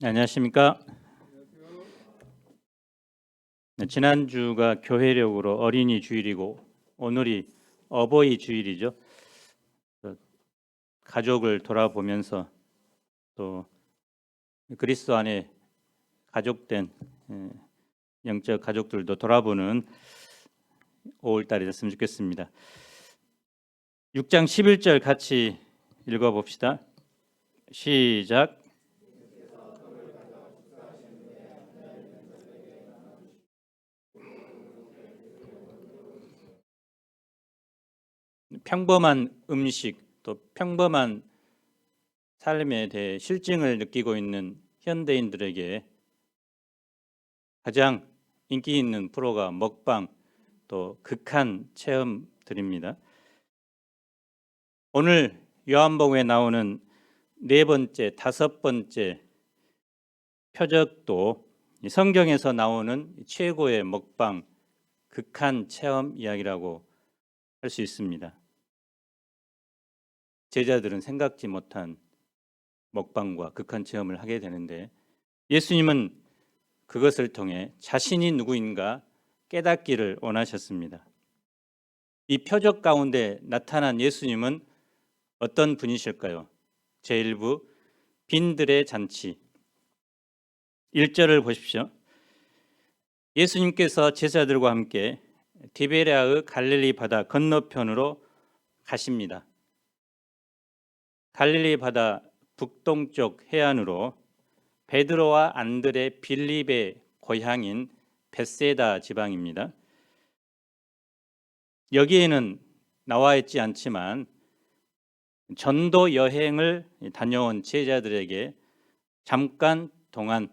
안녕하십니까? 네, 지난주가 교회력으로 어린이 주일이고 오늘이 어버이 주일이죠. 가족을 돌아보면서 또 그리스도 안에 가족된 영적 가족들도 돌아보는 5월달이 됐으면 좋겠습니다. 6장 11절 같이 읽어봅시다. 시작. 평범한 음식 또 평범한 삶에 대해 실증을 느끼고 있는 현대인들에게 가장 인기 있는 프로가 먹방 또 극한 체험들입니다. 오늘 요한복음에 나오는 네 번째, 다섯 번째 표적도 성경에서 나오는 최고의 먹방 극한 체험 이야기라고 할 수 있습니다. 제자들은 생각지 못한 먹방과 극한 체험을 하게 되는데 예수님은 그것을 통해 자신이 누구인가 깨닫기를 원하셨습니다. 이 표적 가운데 나타난 예수님은 어떤 분이실까요? 제1부 빈들의 잔치 1절을 보십시오. 예수님께서 제자들과 함께 디베랴의 갈릴리 바다 건너편으로 가십니다. 갈릴리 바다 북동쪽 해안으로 베드로와 안드레 빌립의 고향인 벳세다 지방입니다. 여기에는 나와 있지 않지만 전도 여행을 다녀온 제자들에게 잠깐 동안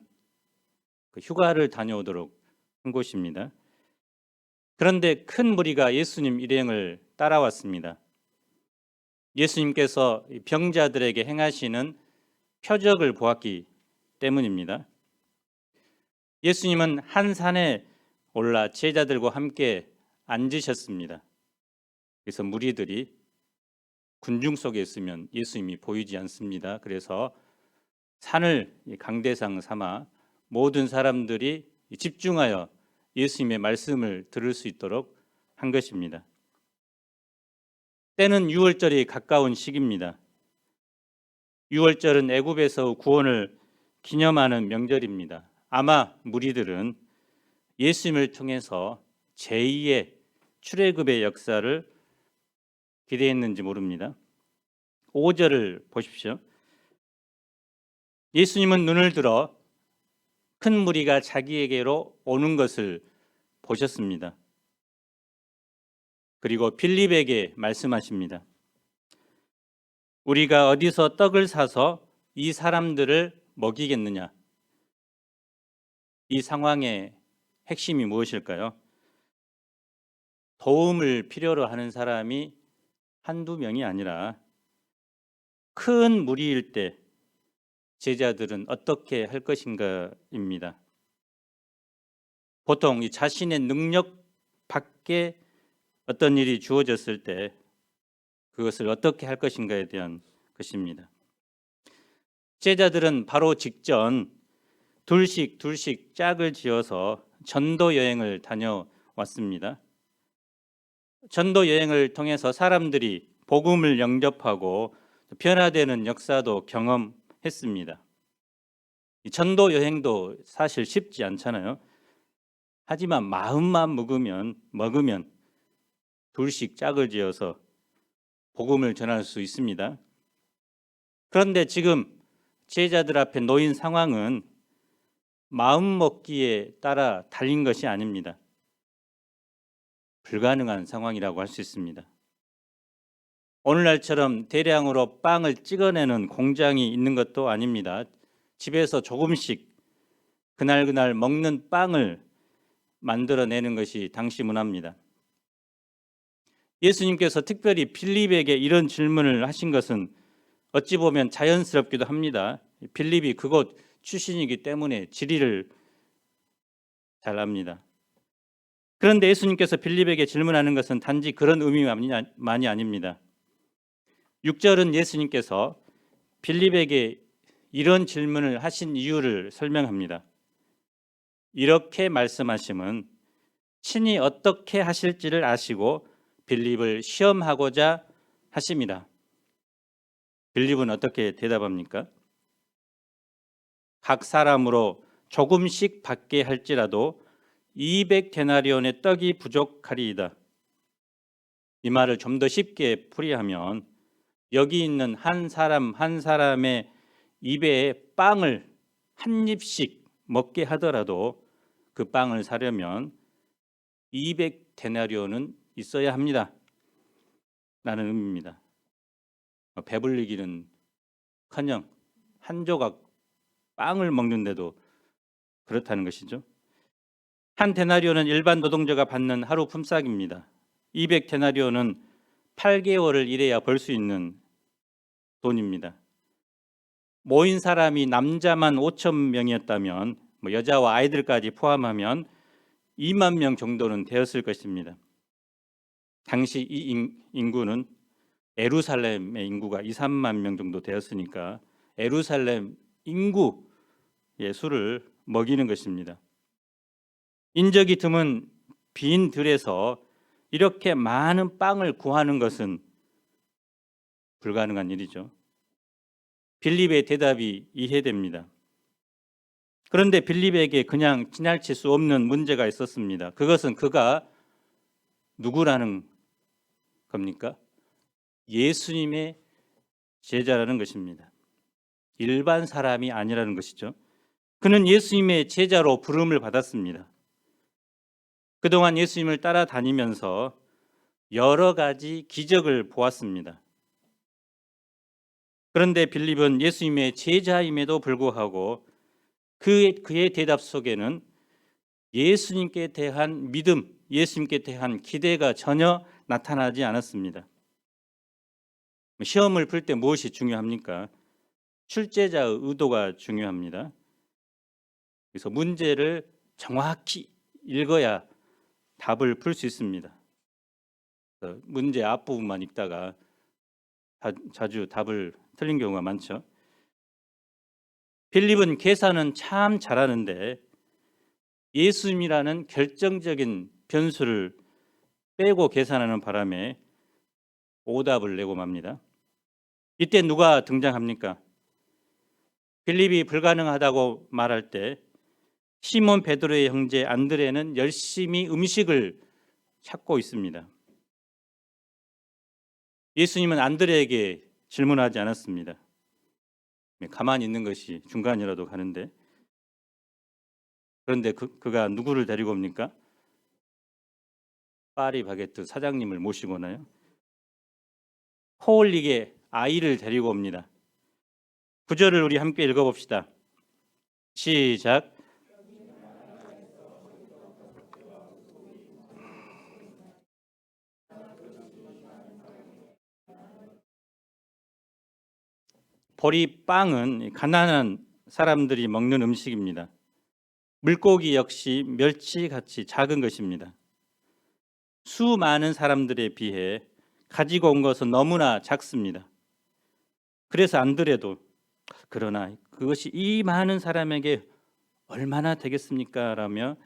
휴가를 다녀오도록 한 곳입니다. 그런데 큰 무리가 예수님 일행을 따라왔습니다. 예수님께서 병자들에게 행하시는 표적을 보았기 때문입니다. 예수님은 한 산에 올라 제자들과 함께 앉으셨습니다. 그래서 무리들이 군중 속에 있으면 예수님이 보이지 않습니다. 그래서 산을 강대상 삼아 모든 사람들이 집중하여 예수님의 말씀을 들을 수 있도록 한 것입니다. 때는 유월절이 가까운 시기입니다. 유월절은 애굽에서 구원을 기념하는 명절입니다. 아마 무리들은 예수님을 통해서 제2의 출애굽의 역사를 기대했는지 모릅니다. 5절을 보십시오. 예수님은 눈을 들어 큰 무리가 자기에게로 오는 것을 보셨습니다. 그리고 빌립에게 말씀하십니다. 우리가 어디서 떡을 사서 이 사람들을 먹이겠느냐? 이 상황의 핵심이 무엇일까요? 도움을 필요로 하는 사람이 한두 명이 아니라 큰 무리일 때 제자들은 어떻게 할 것인가입니다. 보통 이 자신의 능력 밖에 어떤 일이 주어졌을 때 그것을 어떻게 할 것인가에 대한 것입니다. 제자들은 바로 직전 둘씩 짝을 지어서 전도 여행을 다녀왔습니다. 전도 여행을 통해서 사람들이 복음을 영접하고 변화되는 역사도 경험했습니다. 전도 여행도 사실 쉽지 않잖아요. 하지만 마음만 먹으면 둘씩 짝을 지어서 복음을 전할 수 있습니다. 그런데 지금 제자들 앞에 놓인 상황은 마음 먹기에 따라 달린 것이 아닙니다. 불가능한 상황이라고 할 수 있습니다. 오늘날처럼 대량으로 빵을 찍어내는 공장이 있는 것도 아닙니다. 집에서 조금씩 그날 먹는 빵을 만들어내는 것이 당시 문화입니다. 예수님께서 특별히 빌립에게 이런 질문을 하신 것은 어찌 보면 자연스럽기도 합니다. 빌립이 그곳 출신이기 때문에 지리를 잘 압니다. 그런데 예수님께서 빌립에게 질문하는 것은 단지 그런 의미만이 아닙니다. 6절은 예수님께서 빌립에게 이런 질문을 하신 이유를 설명합니다. 이렇게 말씀하심은 친히 어떻게 하실지를 아시고 빌립을 시험하고자 하심이라. 빌립은 어떻게 대답합니까? 각 사람으로 조금씩 받게 할지라도 200데나리온의 떡이 부족하리이다. 이 말을 좀 더 쉽게 풀이하면 여기 있는 한 사람 한 사람의 입에 빵을 한 입씩 먹게 하더라도 그 빵을 사려면 200데나리온은 있어야 합니다. 라는 의미입니다. 배불리기는커녕 한 조각 빵을 먹는데도 그렇다는 것이죠. 한 데나리온은 일반 노동자가 받는 하루 품삯입니다. 200데나리온은 8개월을 일해야 벌 수 있는 돈입니다. 모인 사람이 남자만 5,000명이었다면 여자와 아이들까지 포함하면 2만 명 정도는 되었을 것입니다. 당시 이 인구는 예루살렘의 인구가 2, 3만 명 정도 되었으니까 예루살렘 인구의 수를 먹이는 것입니다. 인적이 드문 빈 들에서 이렇게 많은 빵을 구하는 것은 불가능한 일이죠. 빌립의 대답이 이해됩니다. 그런데 빌립에게 그냥 지나칠 수 없는 문제가 있었습니다. 그것은 그가 누구라는 겁니까? 예수님의 제자라는 것입니다. 일반 사람이 아니라는 것이죠. 그는 예수님의 제자로 부름을 받았습니다. 그동안 예수님을 따라다니면서 여러 가지 기적을 보았습니다. 그런데 빌립은 예수님의 제자임에도 불구하고 그의 대답 속에는 예수님께 대한 믿음, 예수님께 대한 기대가 전혀 나타나지 않았습니다. 시험을 풀 때 무엇이 중요합니까? 출제자의 의도가 중요합니다. 그래서 문제를 정확히 읽어야 답을 풀 수 있습니다. 문제 앞부분만 읽다가 자주 답을 틀린 경우가 많죠. 빌립은 계산은 참 잘하는데 예수님이라는 결정적인 변수를 빼고 계산하는 바람에 오답을 내고 맙니다. 이때 누가 등장합니까? 빌립이 불가능하다고 말할 때 시몬 베드로의 형제 안드레는 열심히 음식을 찾고 있습니다. 예수님은 안드레에게 질문하지 않았습니다. 가만히 있는 것이 중간이라도 가는데, 그런데 그가 누구를 데리고 옵니까? 파리바게뜨 사장님을 모시고 오나요? 호울릭의 아이를 데리고 옵니다. 구절을 우리 함께 읽어봅시다. 시작. 보리빵은 가난한 사람들이 먹는 음식입니다. 물고기 역시 멸치같이 작은 것입니다. 수많은 사람들에 비해 가지고 온 것은 너무나 작습니다. 그래서 안드레도 그러나 그것이 이 많은 사람에게 얼마나 되겠습니까? 라며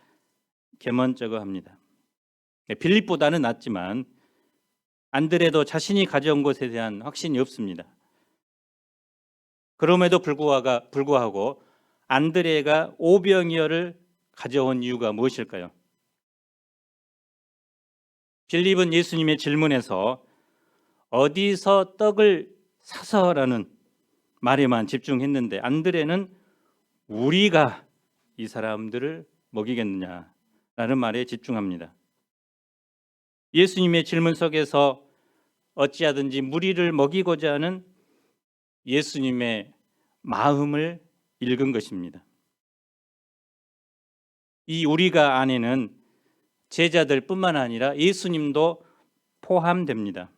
개먼쩍어 합니다. 빌립보다는 낫지만 안드레도 자신이 가져온 것에 대한 확신이 없습니다. 그럼에도 불구하고 안드레가 오병이어를 가져온 이유가 무엇일까요? 빌립은 예수님의 질문에서 어디서 떡을 사서라는 말에만 집중했는데 안드레는 우리가 이 사람들을 먹이겠느냐라는 말에 집중합니다. 예수님의 질문 속에서 어찌하든지 무리를 먹이고자 하는 예수님의 마음을 읽은 것입니다. 이 우리가 안에는 제자들뿐만 아니라 예수님도 포함됩니다.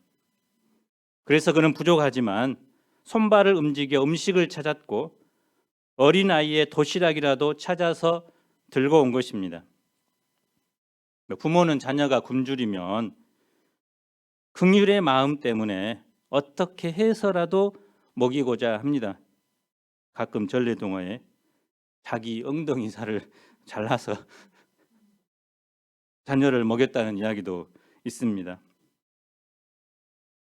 그래서 그는 부족하지만 손발을 움직여 음식을 찾았고 어린아이의 도시락이라도 찾아서 들고 온 것입니다. 부모는 자녀가 굶주리면 긍휼의 마음 때문에 어떻게 해서라도 먹이고자 합니다. 가끔 전래동화에 자기 엉덩이 살을 잘라서 자녀를 먹였다는 이야기도 있습니다.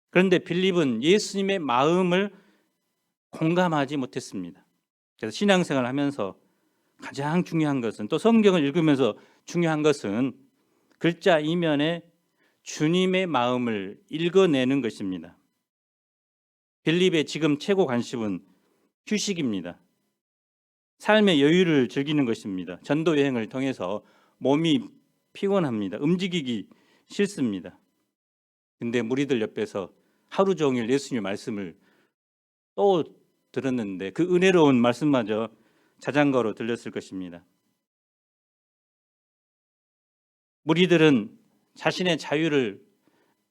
그런데 빌립은 예수님의 마음을 공감하지 못했습니다. 그래서 신앙생활을 하면서 가장 중요한 것은, 또 성경을 읽으면서 중요한 것은 글자 이면에 주님의 마음을 읽어내는 것입니다. 빌립의 지금 최고 관심은 휴식입니다. 삶의 여유를 즐기는 것입니다. 전도 여행을 통해서 몸이 피곤합니다. 움직이기 싫습니다. 근데 무리들 옆에서 하루 종일 예수님의 말씀을 또 들었는데 그 은혜로운 말씀마저 자장가로 들렸을 것입니다. 무리들은 자신의 자유를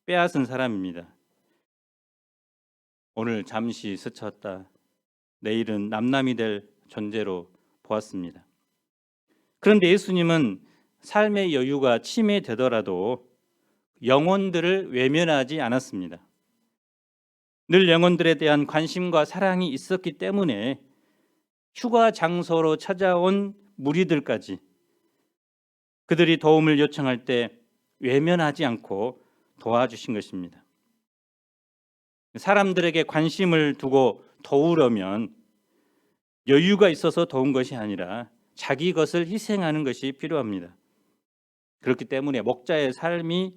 빼앗은 사람입니다. 오늘 잠시 스쳤다, 내일은 남남이 될 존재로 보았습니다. 그런데 예수님은 삶의 여유가 침해되더라도 영혼들을 외면하지 않았습니다. 늘 영혼들에 대한 관심과 사랑이 있었기 때문에 휴가 장소로 찾아온 무리들까지 그들이 도움을 요청할 때 외면하지 않고 도와주신 것입니다. 사람들에게 관심을 두고 도우려면 여유가 있어서 도운 것이 아니라 자기 것을 희생하는 것이 필요합니다. 그렇기 때문에 목자의 삶이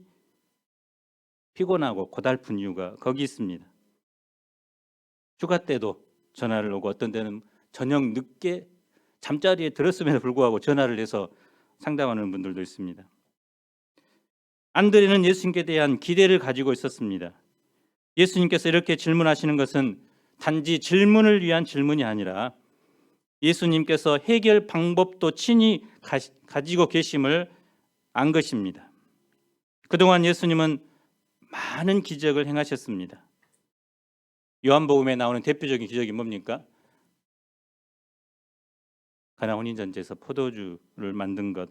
피곤하고 고달픈 이유가 거기 있습니다. 휴가 때도 전화를 오고 어떤 때는 저녁 늦게 잠자리에 들었음에도 불구하고 전화를 해서 상담하는 분들도 있습니다. 안드레는 예수님께 대한 기대를 가지고 있었습니다. 예수님께서 이렇게 질문하시는 것은 단지 질문을 위한 질문이 아니라 예수님께서 해결 방법도 친히 가지고 계심을 안 것입니다. 그동안 예수님은 많은 기적을 행하셨습니다. 요한복음에 나오는 대표적인 기적이 뭡니까? 가나 혼인잔치에서 포도주를 만든 것,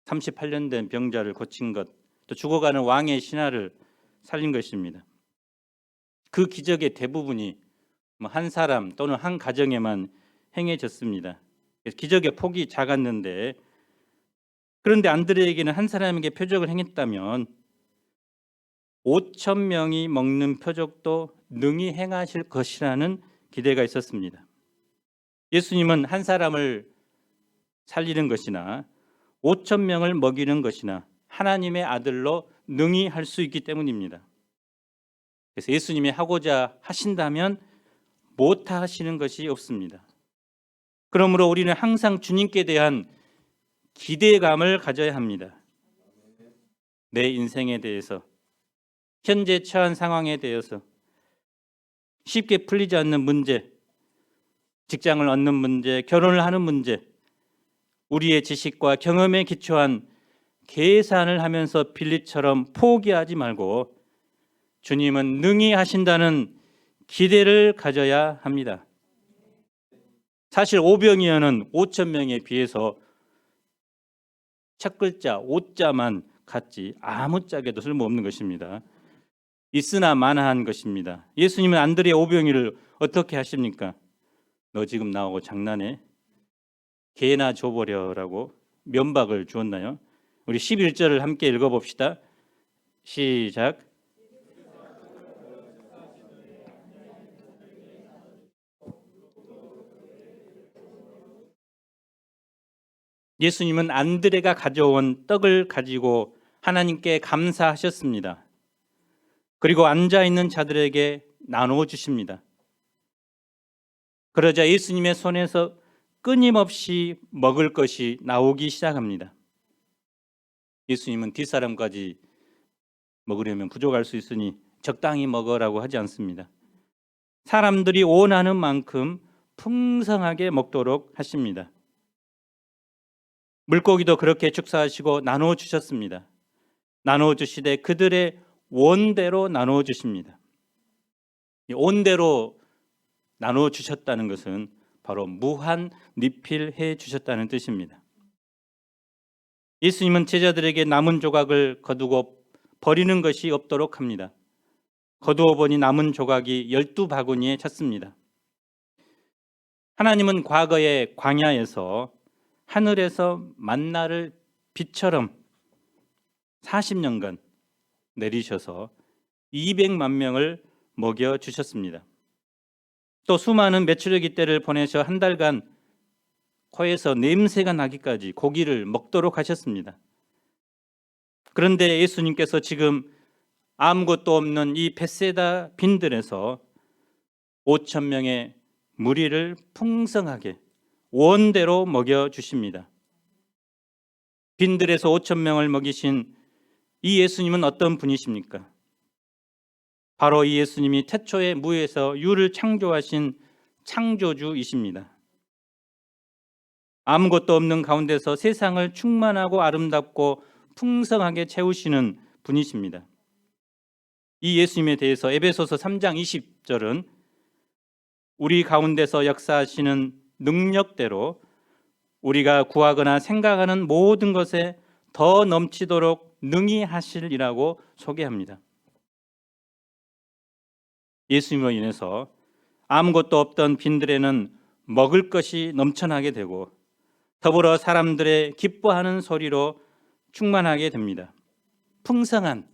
38년 된 병자를 고친 것, 또 죽어가는 왕의 신하를 살린 것입니다. 그 기적의 대부분이 한 사람 또는 한 가정에만 행해졌습니다. 기적의 폭이 작았는데, 그런데 안드레에게는 한 사람에게 표적을 행했다면 5천 명이 먹는 표적도 능히 행하실 것이라는 기대가 있었습니다. 예수님은 한 사람을 살리는 것이나 5천 명을 먹이는 것이나 하나님의 아들로 능히 할 수 있기 때문입니다. 그래서 예수님이 하고자 하신다면 못 하시는 것이 없습니다. 그러므로 우리는 항상 주님께 대한 기대감을 가져야 합니다. 내 인생에 대해서, 현재 처한 상황에 대해서, 쉽게 풀리지 않는 문제, 직장을 얻는 문제, 결혼을 하는 문제, 우리의 지식과 경험에 기초한 계산을 하면서 빌립처럼 포기하지 말고 주님은 능히 하신다는 기대를 가져야 합니다. 사실 오병이어는 5천 명에 비해서 첫 글자 5자만 같지 아무짝에도 쓸모없는 것입니다. 있으나 마나한 것입니다. 예수님은 안드레 오병이를 어떻게 하십니까? 너 지금 나오고 장난해? 개나 줘버려라고 면박을 주었나요? 우리 11절을 함께 읽어봅시다. 시작. 예수님은 안드레가 가져온 떡을 가지고 하나님께 감사하셨습니다. 그리고 앉아있는 자들에게 나누어 주십니다. 그러자 예수님의 손에서 끊임없이 먹을 것이 나오기 시작합니다. 예수님은 뒷사람까지 먹으려면 부족할 수 있으니 적당히 먹으라고 하지 않습니다. 사람들이 원하는 만큼 풍성하게 먹도록 하십니다. 물고기도 그렇게 축사하시고 나누어 주셨습니다. 나누어 주시되 그들의 원대로 나누어 주십니다. 온대로 나누어 주셨다는 것은 바로 무한 리필해 주셨다는 뜻입니다. 예수님은 제자들에게 남은 조각을 거두고 버리는 것이 없도록 합니다. 거두어 보니 남은 조각이 12바구니에 찼습니다. 하나님은 과거의 광야에서 하늘에서 만나를 빛처럼 40년간 내리셔서 200만 명을 먹여 주셨습니다. 또 수많은 메추려기 떼를 보내셔 한 달간 코에서 냄새가 나기까지 고기를 먹도록 하셨습니다. 그런데 예수님께서 지금 아무것도 없는 이 벳세다 빈들에서 5천 명의 무리를 풍성하게 원대로 먹여 주십니다. 빈들에서 5천 명을 먹이신 이 예수님은 어떤 분이십니까? 바로 이 예수님이 태초에 무에서 유를 창조하신 창조주이십니다. 아무것도 없는 가운데서 세상을 충만하고 아름답고 풍성하게 채우시는 분이십니다. 이 예수님에 대해서 에베소서 3장 20절은 우리 가운데서 역사하시는 능력대로 우리가 구하거나 생각하는 모든 것에 더 넘치도록 능히 하시리라고 소개합니다. 예수님으로 인해서 아무것도 없던 빈들에는 먹을 것이 넘쳐나게 되고 더불어 사람들의 기뻐하는 소리로 충만하게 됩니다. 풍성한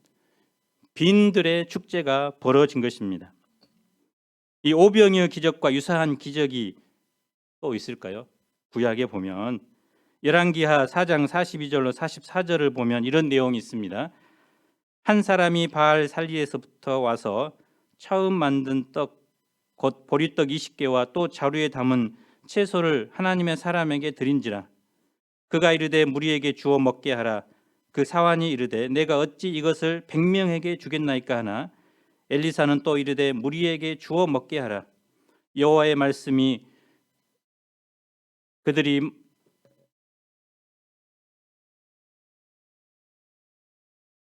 빈들의 축제가 벌어진 것입니다. 이 오병이어 기적과 유사한 기적이 또 있을까요? 구약에 보면 열왕기하 4장 42절로 44절을 보면 이런 내용이 있습니다. 한 사람이 바알 살리에서부터 와서 처음 만든 떡 곧 보리떡 20개와 또 자루에 담은 채소를 하나님의 사람에게 드린지라. 그가 이르되 무리에게 주어 먹게 하라. 그 사환이 이르되 내가 어찌 이것을 100명에게 주겠나이까 하나 엘리사는 또 이르되 무리에게 주어 먹게 하라. 여호와의 말씀이 그들이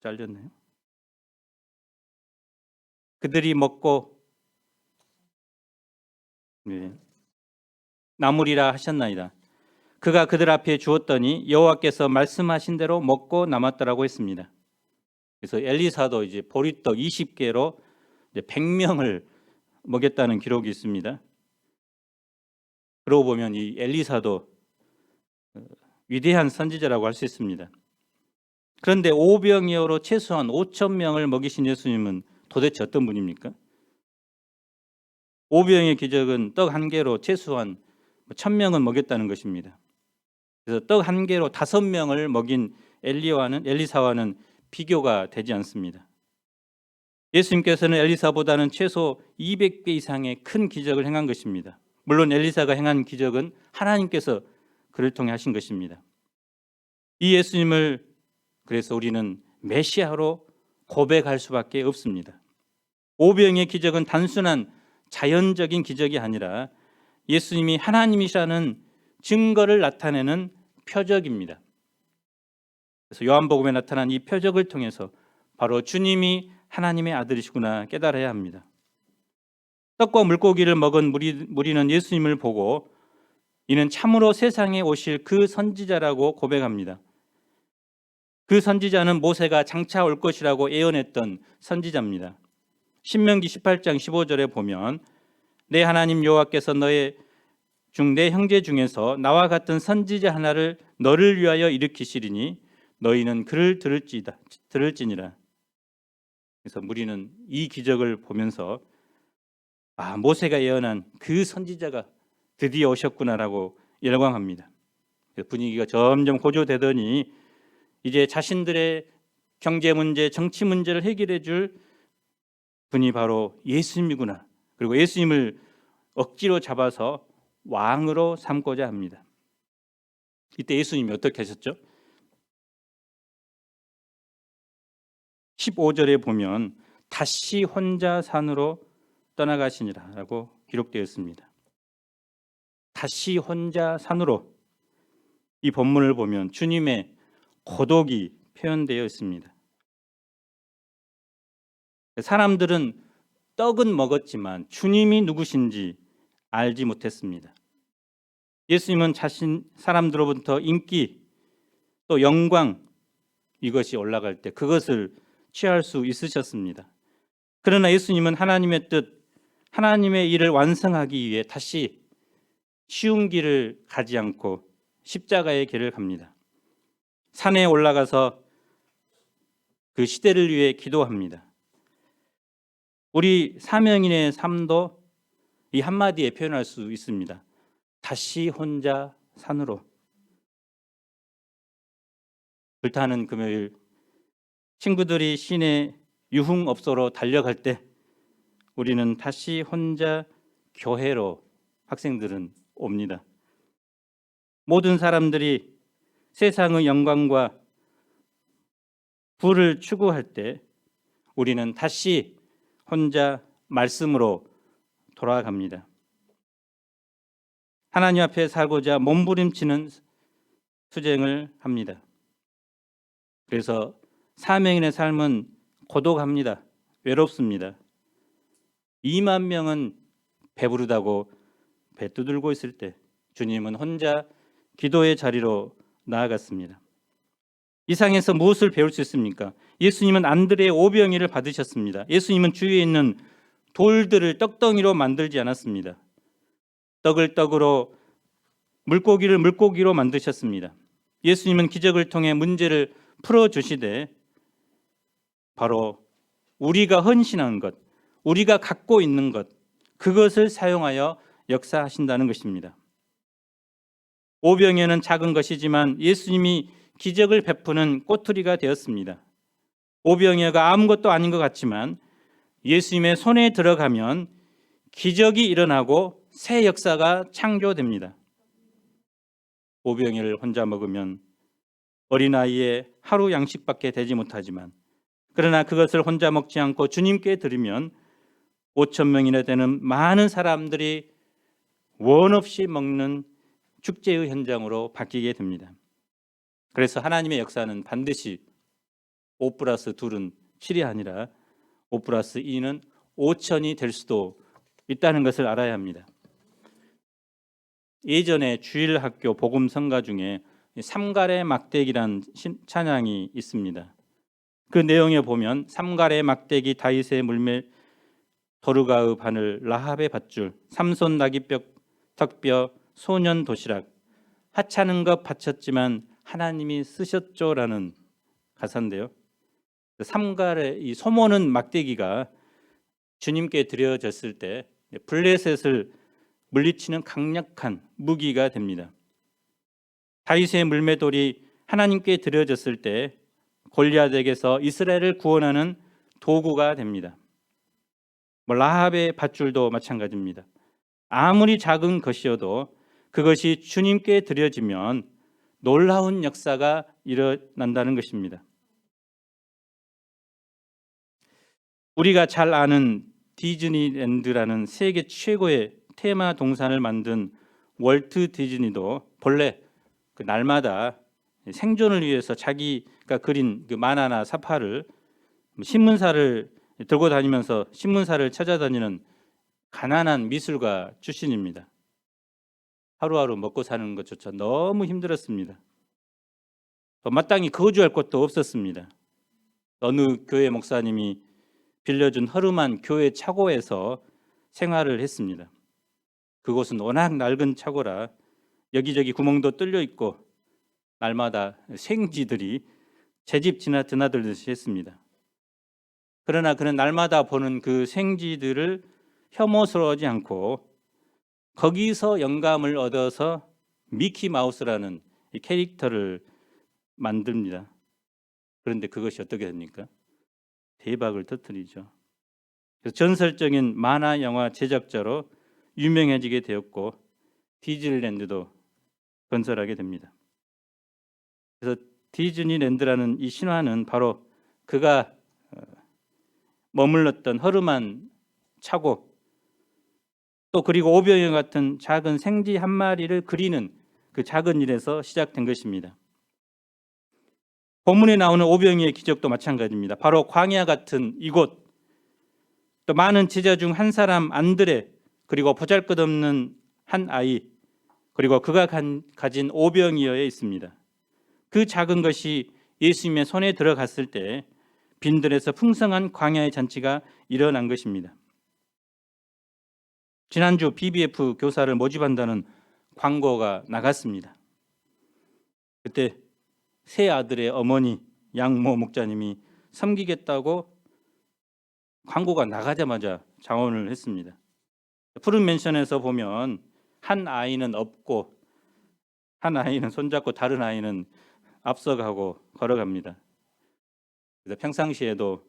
잘렸네요. 그들이 먹고 나무리라 하셨나이다. 그가 그들 앞에 주었더니 여호와께서 말씀하신 대로 먹고 남았더라고 했습니다. 그래서 엘리사도 이제 보리떡 20개로 100명을 먹였다는 기록이 있습니다. 그러고 보면 이 엘리사도 위대한 선지자라고 할 수 있습니다. 그런데 오병이어로 최소한 5천 명을 먹이신 예수님은 도대체 어떤 분입니까? 오병의 기적은 떡 한 개로 최소한 1,000명은 먹였다는 것입니다. 그래서 떡 한 개로 5명을 먹인 엘리사와는 비교가 되지 않습니다. 예수님께서는 엘리사보다는 최소 200배 이상의 큰 기적을 행한 것입니다. 물론 엘리사가 행한 기적은 하나님께서 그를 통해 하신 것입니다. 이 예수님을 그래서 우리는 메시아로 고백할 수밖에 없습니다. 오병의 기적은 단순한 자연적인 기적이 아니라 예수님이 하나님이시라는 증거를 나타내는 표적입니다. 그래서 요한복음에 나타난 이 표적을 통해서 바로 주님이 하나님의 아들이시구나 깨달아야 합니다. 떡과 물고기를 먹은 무리는 예수님을 보고 이는 참으로 세상에 오실 그 선지자라고 고백합니다. 그 선지자는 모세가 장차 올 것이라고 예언했던 선지자입니다. 신명기 18장 15절에 보면 내 하나님 여호와께서 너의 내 형제 중에서 나와 같은 선지자 하나를 너를 위하여 일으키시리니 너희는 그를 들을지니라. 그래서 무리는 이 기적을 보면서 모세가 예언한 그 선지자가 드디어 오셨구나라고 열광합니다. 분위기가 점점 고조되더니 이제 자신들의 경제 문제, 정치 문제를 해결해 줄 분이 바로 예수님이구나. 그리고 예수님을 억지로 잡아서 왕으로 삼고자 합니다. 이때 예수님이 어떻게 하셨죠? 15절에 보면 다시 혼자 산으로 떠나가시니라라고 기록되어 있습니다. 다시 혼자 산으로, 이 본문을 보면 주님의 고독이 표현되어 있습니다. 사람들은 떡은 먹었지만 주님이 누구신지 알지 못했습니다. 예수님은 사람들로부터 인기 또 영광 이것이 올라갈 때 그것을 취할 수 있으셨습니다. 그러나 예수님은 하나님의 뜻, 하나님의 일을 완성하기 위해 다시 쉬운 길을 가지 않고 십자가의 길을 갑니다. 산에 올라가서 그 시대를 위해 기도합니다. 우리 사명인의 삶도 이 한마디에 표현할 수 있습니다. 다시 혼자 산으로. 불타는 금요일, 친구들이 시내 유흥업소로 달려갈 때 우리는 다시 혼자 교회로 학생들은 옵니다. 모든 사람들이 세상의 영광과 부를 추구할 때 우리는 다시 혼자 말씀으로 돌아갑니다. 하나님 앞에 살고자 몸부림치는 투쟁을 합니다. 그래서 사명인의 삶은 고독합니다. 외롭습니다. 2만 명은 배부르다고 배 두들고 있을 때 주님은 혼자 기도의 자리로 나아갔습니다. 이 상에서 무엇을 배울 수 있습니까? 예수님은 안드레의 오병이를 받으셨습니다. 예수님은 주위에 있는 돌들을 떡덩이로 만들지 않았습니다. 떡을 떡으로, 물고기를 물고기로 만드셨습니다. 예수님은 기적을 통해 문제를 풀어주시되 바로 우리가 헌신한 것, 우리가 갖고 있는 것, 그것을 사용하여 역사하신다는 것입니다. 오병이어는 작은 것이지만 예수님이 기적을 베푸는 꼬투리가 되었습니다. 오병이어가 아무것도 아닌 것 같지만 예수님의 손에 들어가면 기적이 일어나고 새 역사가 창조됩니다. 오병이어를 혼자 먹으면 어린아이의 하루 양식밖에 되지 못하지만 그러나 그것을 혼자 먹지 않고 주님께 드리면 5천 명이나 되는 많은 사람들이 원 없이 먹는 축제의 현장으로 바뀌게 됩니다. 그래서 하나님의 역사는 반드시 5+2는 7이 아니라 5+2는 5천이 될 수도 있다는 것을 알아야 합니다. 예전에 주일학교 복음성가 중에 삼갈의 막대기란 찬양이 있습니다. 그 내용에 보면 삼갈의 막대기 다윗의 물매 도르가의 바늘 라합의 밧줄 삼손 나귀뼈 턱뼈 소년 도시락 하찮은 것 바쳤지만 하나님이 쓰셨죠라는 가사인데요. 삼갈의 이 소모는 막대기가 주님께 드려졌을 때 블레셋을 물리치는 강력한 무기가 됩니다. 다윗의 물매돌이 하나님께 드려졌을 때 골리앗에게서 이스라엘을 구원하는 도구가 됩니다. 라합의 밧줄도 마찬가지입니다. 아무리 작은 것이어도 그것이 주님께 드려지면 놀라운 역사가 일어난다는 것입니다. 우리가 잘 아는 디즈니랜드라는 세계 최고의 테마 동산을 만든 월트 디즈니도 본래 그 날마다 생존을 위해서 자기가 그린 그 만화나 사파를 신문사를 들고 다니면서 신문사를 찾아다니는 가난한 미술가 출신입니다. 하루하루 먹고 사는 것조차 너무 힘들었습니다. 마땅히 거주할 곳도 없었습니다. 어느 교회 목사님이 빌려준 허름한 교회 차고에서 생활을 했습니다. 그곳은 워낙 낡은 차고라 여기저기 구멍도 뚫려 있고 날마다 생쥐들이 제 집 드나들듯이 했습니다. 그러나 그는 날마다 보는 그 생쥐들을 혐오스러워하지 않고 거기서 영감을 얻어서 미키 마우스라는 이 캐릭터를 만듭니다. 그런데 그것이 어떻게 됩니까? 대박을 터뜨리죠. 그래서 전설적인 만화 영화 제작자로 유명해지게 되었고 디즈니랜드도 건설하게 됩니다. 그래서 디즈니랜드라는 이 신화는 바로 그가 머물렀던 허름한 차고 또 그리고 오병이어 같은 작은 생쥐 한 마리를 그리는 그 작은 일에서 시작된 것입니다. 본문에 나오는 오병이어의 기적도 마찬가지입니다. 바로 광야 같은 이곳 또 많은 제자 중 한 사람 안드레 그리고 보잘것없는 한 아이 그리고 그가 가진 오병이어에 있습니다. 그 작은 것이 예수님의 손에 들어갔을 때 빈들에서 풍성한 광야의 잔치가 일어난 것입니다. 지난주 BBF 교사를 모집한다는 광고가 나갔습니다. 그때 세 아들의 어머니 양모 목자님이 섬기겠다고 광고가 나가자마자 장원을 했습니다. 푸른 맨션에서 보면 한 아이는 업고 한 아이는 손잡고 다른 아이는 앞서가고 걸어갑니다. 그래서 평상시에도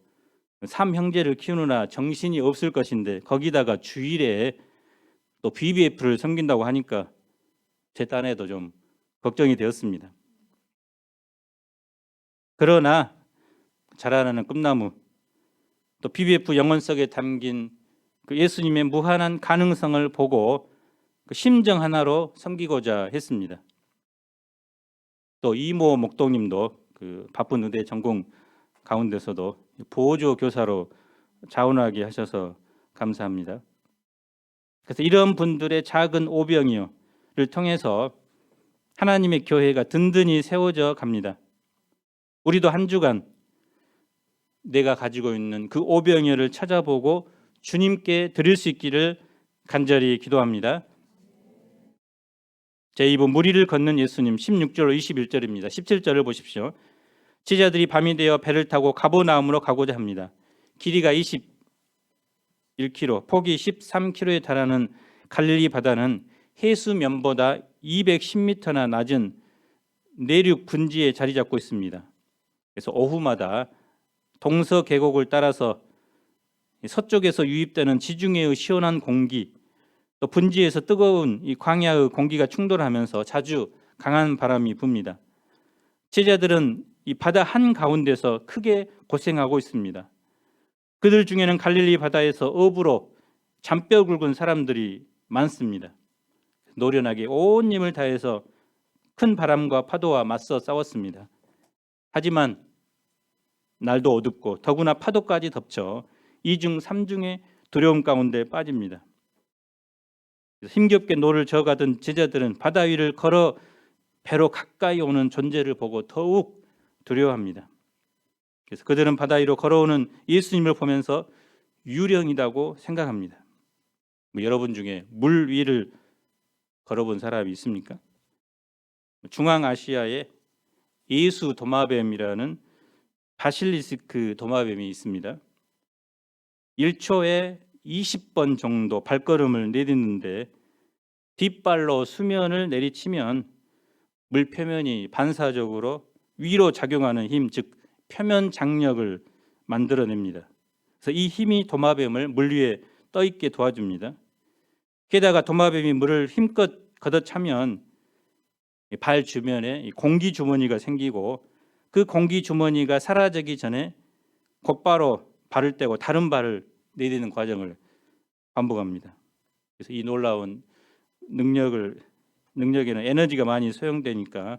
삼형제를 키우느라 정신이 없을 것인데 거기다가 주일에 또 BBF를 섬긴다고 하니까 제 딴에도 좀 걱정이 되었습니다. 그러나 자라나는 꿈나무, 또 BBF 영혼 속에 담긴 그 예수님의 무한한 가능성을 보고 그 심정 하나로 섬기고자 했습니다. 또 이모 목동님도 그 바쁜 의대 전공 가운데서도 보조 교사로 자원하게 하셔서 감사합니다. 그래서 이런 분들의 작은 오병이어를 통해서 하나님의 교회가 든든히 세워져 갑니다. 우리도 한 주간 내가 가지고 있는 그 오병이어를 찾아보고 주님께 드릴 수 있기를 간절히 기도합니다. 제2부 무리를 걷는 예수님 16절 21절입니다. 17절을 보십시오. 제자들이 밤이 되어 배를 타고 가버나움으로 가고자 합니다. 길이가 21km, 폭이 13km에 달하는 갈릴리 바다는 해수면보다 210m나 낮은 내륙 분지에 자리 잡고 있습니다. 그래서 오후마다 동서 계곡을 따라서 서쪽에서 유입되는 지중해의 시원한 공기, 또 분지에서 뜨거운 이 광야의 공기가 충돌하면서 자주 강한 바람이 붑니다. 제자들은 이 바다 한 가운데서 크게 고생하고 있습니다. 그들 중에는 갈릴리 바다에서 어부로 잔뼈 굵은 사람들이 많습니다. 노련하게 온 힘을 다해서 큰 바람과 파도와 맞서 싸웠습니다. 하지만 날도 어둡고 더구나 파도까지 덮쳐 이중 삼중의 두려움 가운데 빠집니다. 힘겹게 노를 저어가던 제자들은 바다 위를 걸어 배로 가까이 오는 존재를 보고 더욱 두려워합니다. 그래서 그들은 바다 위로 걸어오는 예수님을 보면서 유령이라고 생각합니다. 여러분 중에 물 위를 걸어본 사람이 있습니까? 중앙아시아에 예수 도마뱀이라는 바실리스크 도마뱀이 있습니다. 1초에 20번 정도 발걸음을 내딛는데 뒷발로 수면을 내리치면 물 표면이 반사적으로 위로 작용하는 힘, 즉 표면 장력을 만들어냅니다. 그래서 이 힘이 도마뱀을 물 위에 떠 있게 도와줍니다. 게다가 도마뱀이 물을 힘껏 걷어차면 발 주변에 공기 주머니가 생기고 그 공기 주머니가 사라지기 전에 곧바로 발을 떼고 다른 발을 내딛는 과정을 반복합니다. 그래서 이 놀라운 능력에는 에너지가 많이 소용되니까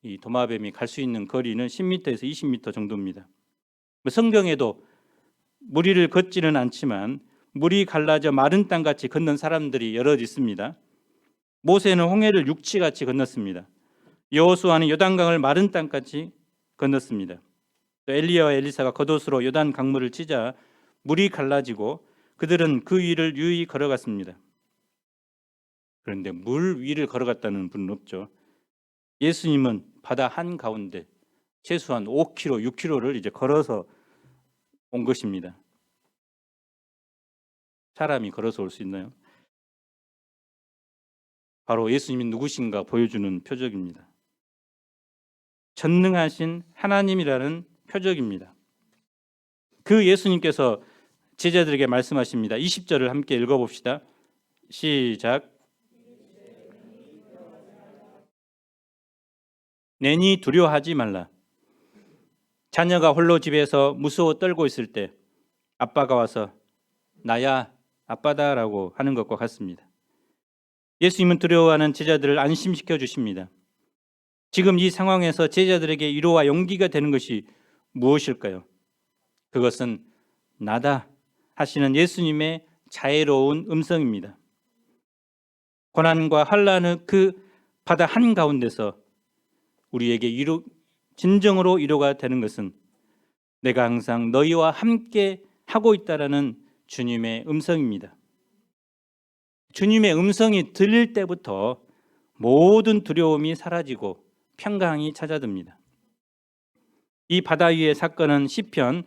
이 도마뱀이 갈 수 있는 거리는 10m에서 20m 정도입니다. 성경에도 무리를 걷지는 않지만 물이 갈라져 마른 땅같이 걷는 사람들이 여럿 있습니다. 모세는 홍해를 육지같이 건넜습니다. 여호수아는 요단강을 마른 땅같이 건넜습니다. 또 엘리야와 엘리사가 겉옷으로 요단 강물을 치자 물이 갈라지고 그들은 그 위를 유유히 걸어갔습니다. 그런데 물 위를 걸어갔다는 분은 없죠. 예수님은 바다 한가운데 최소한 5km, 6km를 이제 걸어서 온 것입니다. 사람이 걸어서 올 수 있나요? 바로 예수님이 누구신가 보여주는 표적입니다. 전능하신 하나님이라는 표적입니다. 그 예수님께서 제자들에게 말씀하십니다. 20절을 함께 읽어봅시다. 시작. 내니 두려워하지 말라. 자녀가 홀로 집에서 무서워 떨고 있을 때 아빠가 와서 나야 아빠다라고 하는 것과 같습니다. 예수님은 두려워하는 제자들을 안심시켜 주십니다. 지금 이 상황에서 제자들에게 위로와 용기가 되는 것이 무엇일까요? 그것은 나다 하시는 예수님의 자애로운 음성입니다. 고난과 환난의 그 바다 한가운데서 우리에게 진정으로 위로가 되는 것은 내가 항상 너희와 함께 하고 있다라는 주님의 음성입니다. 주님의 음성이 들릴 때부터 모든 두려움이 사라지고 평강이 찾아듭니다. 이 바다 위의 사건은 시편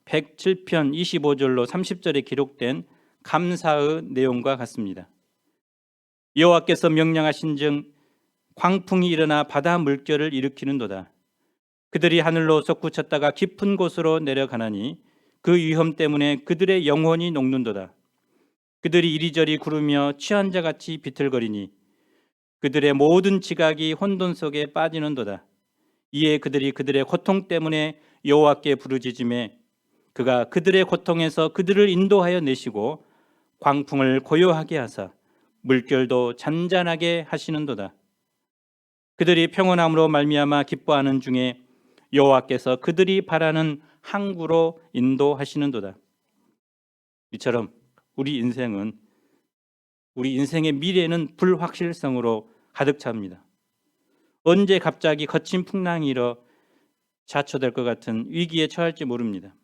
107편 25절로 30절에 기록된 감사의 내용과 같습니다. 여호와께서 명령하신즉 광풍이 일어나 바다 물결을 일으키는도다. 그들이 하늘로 솟구쳤다가 깊은 곳으로 내려가나니 그 위험 때문에 그들의 영혼이 녹는도다. 그들이 이리저리 구르며 취한 자같이 비틀거리니 그들의 모든 지각이 혼돈 속에 빠지는도다. 이에 그들이 그들의 고통 때문에 여호와께 부르짖으매 그가 그들의 고통에서 그들을 인도하여 내시고 광풍을 고요하게 하사 물결도 잔잔하게 하시는도다. 그들이 평온함으로 말미암아 기뻐하는 중에 여호와께서 그들이 바라는 항구로 인도하시는도다. 이처럼 우리 인생의 미래는 불확실성으로 가득 찹니다. 언제 갑자기 거친 풍랑이 일어 자초될 것 같은 위기에 처할지 모릅니다.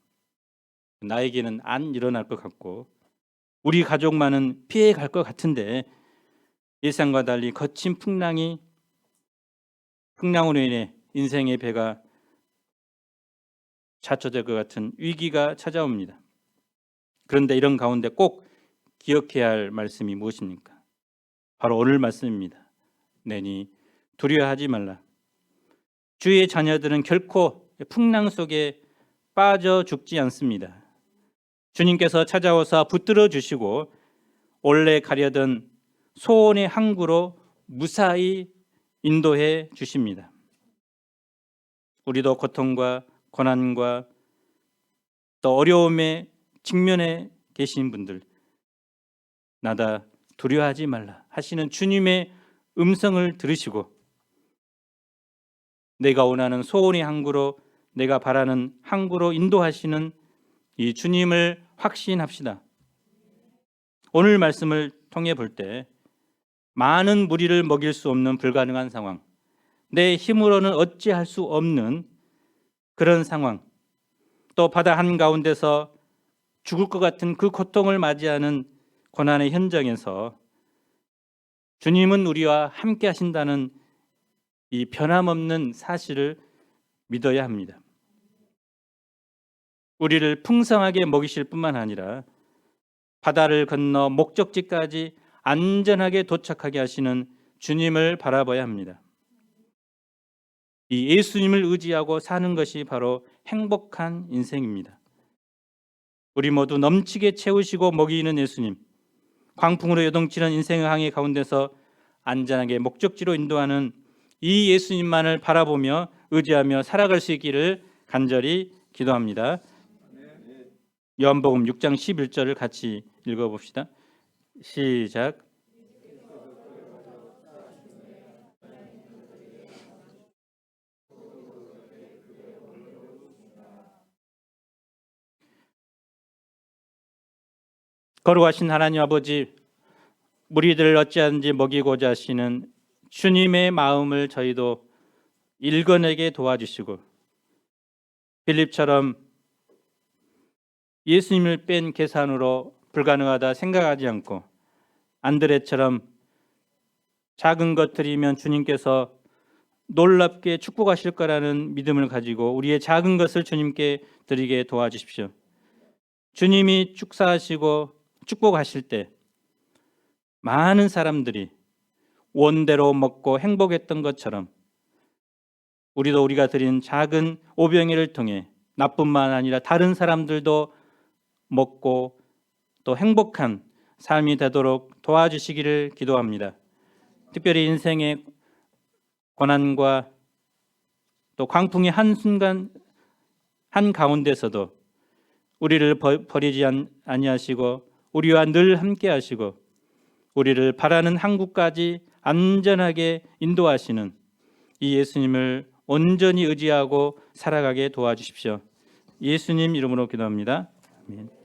나에게는 안 일어날 것 같고 우리 가족만은 피해 갈 것 같은데 예상과 달리 거친 풍랑으로 인해 인생의 배가 자초될 것 같은 위기가 찾아옵니다. 그런데 이런 가운데 꼭 기억해야 할 말씀이 무엇입니까? 바로 오늘 말씀입니다. 내니 두려워하지 말라. 주의 자녀들은 결코 풍랑 속에 빠져 죽지 않습니다. 주님께서 찾아오사 붙들어 주시고 원래 가려던 소원의 항구로 무사히 인도해 주십니다. 우리도 고통과 고난과 또 어려움에 직면해 계신 분들, 나다 두려워하지 말라 하시는 주님의 음성을 들으시고 내가 원하는 소원의 항구로, 내가 바라는 항구로 인도하시는 이 주님을 확신합시다. 오늘 말씀을 통해 볼 때 많은 무리를 먹일 수 없는 불가능한 상황, 내 힘으로는 어찌할 수 없는 그런 상황, 또 바다 한가운데서 죽을 것 같은 그 고통을 맞이하는 고난의 현장에서 주님은 우리와 함께 하신다는 이 변함없는 사실을 믿어야 합니다. 우리를 풍성하게 먹이실 뿐만 아니라 바다를 건너 목적지까지 안전하게 도착하게 하시는 주님을 바라봐야 합니다. 이 예수님을 의지하고 사는 것이 바로 행복한 인생입니다. 우리 모두 넘치게 채우시고 먹이는 예수님, 광풍으로 요동치는 인생의 항해 가운데서 안전하게 목적지로 인도하는 이 예수님만을 바라보며 의지하며 살아갈 수 있기를 간절히 기도합니다. 요한복음 6장 11절을 같이 읽어봅시다. 시작. 거룩하신 하나님 아버지, 무리들을 어찌하든지 먹이고자 하시는 주님의 마음을 저희도 읽어내게 도와주시고 빌립처럼 예수님을 뺀 계산으로 불가능하다 생각하지 않고 안드레처럼 작은 것들이면 주님께서 놀랍게 축복하실 거라는 믿음을 가지고 우리의 작은 것을 주님께 드리게 도와주십시오. 주님이 축사하시고 축복하실 때 많은 사람들이 원대로 먹고 행복했던 것처럼 우리도 우리가 드린 작은 오병이를 통해 나뿐만 아니라 다른 사람들도 먹고 또 행복한 삶이 되도록 도와주시기를 기도합니다. 특별히 인생의 고난과 또 광풍의 한순간 한가운데서도 우리를 버리지 아니하시고 우리와 늘 함께 하시고 우리를 바라는 항구까지 안전하게 인도하시는 이 예수님을 온전히 의지하고 살아가게 도와주십시오. 예수님 이름으로 기도합니다. 아멘.